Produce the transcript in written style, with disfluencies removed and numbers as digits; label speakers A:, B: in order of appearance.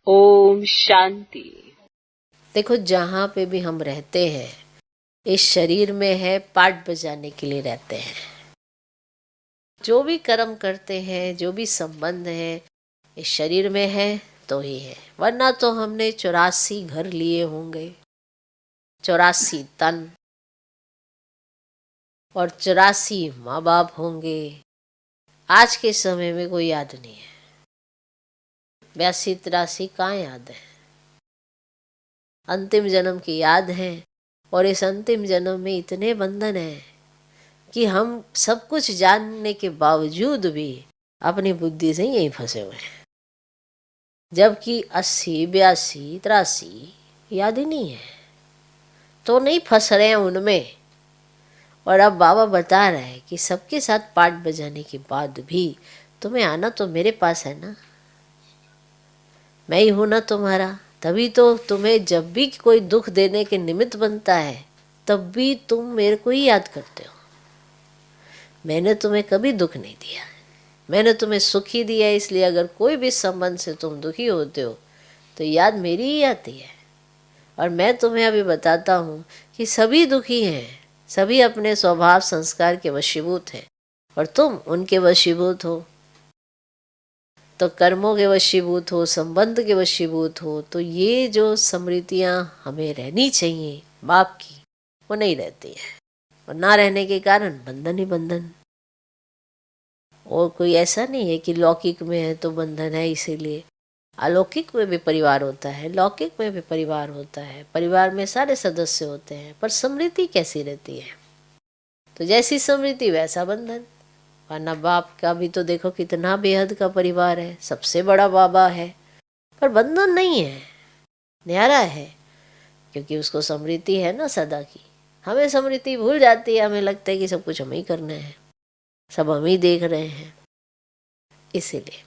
A: ओम शांति।
B: देखो, जहाँ पे भी हम रहते हैं इस शरीर में है, पाठ बजाने के लिए रहते हैं। जो भी कर्म करते हैं, जो भी संबंध है, इस शरीर में है तो ही है, वरना तो हमने 84 घर लिए होंगे, 84 तन और 84 माँ बाप होंगे। आज के समय में कोई याद नहीं है। 82 83 कहाँ याद है? अंतिम जन्म की याद है। और इस अंतिम जन्म में इतने बंधन हैं कि हम सब कुछ जानने के बावजूद भी अपनी बुद्धि से यहीं फंसे हुए हैं, जबकि 80 82 83 याद ही नहीं है। तो नहीं फंस रहे हैं उनमें। और अब बाबा बता रहे हैं कि सबके साथ पाठ बजाने के बाद भी तुम्हें आना तो मेरे पास है ना, मैं ही हूं ना तुम्हारा। तभी तो तुम्हें जब भी कोई दुख देने के निमित्त बनता है तब भी तुम मेरे को ही याद करते हो। मैंने तुम्हें कभी दुख नहीं दिया, मैंने तुम्हें सुख ही दिया। इसलिए अगर कोई भी संबंध से तुम दुखी होते हो तो याद मेरी ही आती है। और मैं तुम्हें अभी बताता हूँ कि सभी दुखी हैं, सभी अपने स्वभाव संस्कार के वशीभूत हैं और तुम उनके वशीभूत हो। तो कर्मों के वशीभूत हो, संबंध के वशीभूत हो, तो ये जो स्मृतियाँ हमें रहनी चाहिए बाप की, वो नहीं रहती है। और ना रहने के कारण बंधन ही बंधन। और कोई ऐसा नहीं है कि लौकिक में है तो बंधन है इसीलिए। अलौकिक में भी परिवार होता है, लौकिक में भी परिवार होता है। परिवार में सारे सदस्य होते हैं, पर स्मृति कैसी रहती है? तो जैसी स्मृति वैसा बंधन। वरना बाप का भी तो देखो कितना बेहद का परिवार है, सबसे बड़ा बाबा है, पर बंधन नहीं है, न्यारा है। क्योंकि उसको स्मृति है ना सदा की। हमें स्मृति भूल जाती है, हमें लगता है कि सब कुछ हम ही करना है, सब हम ही देख रहे हैं, इसीलिए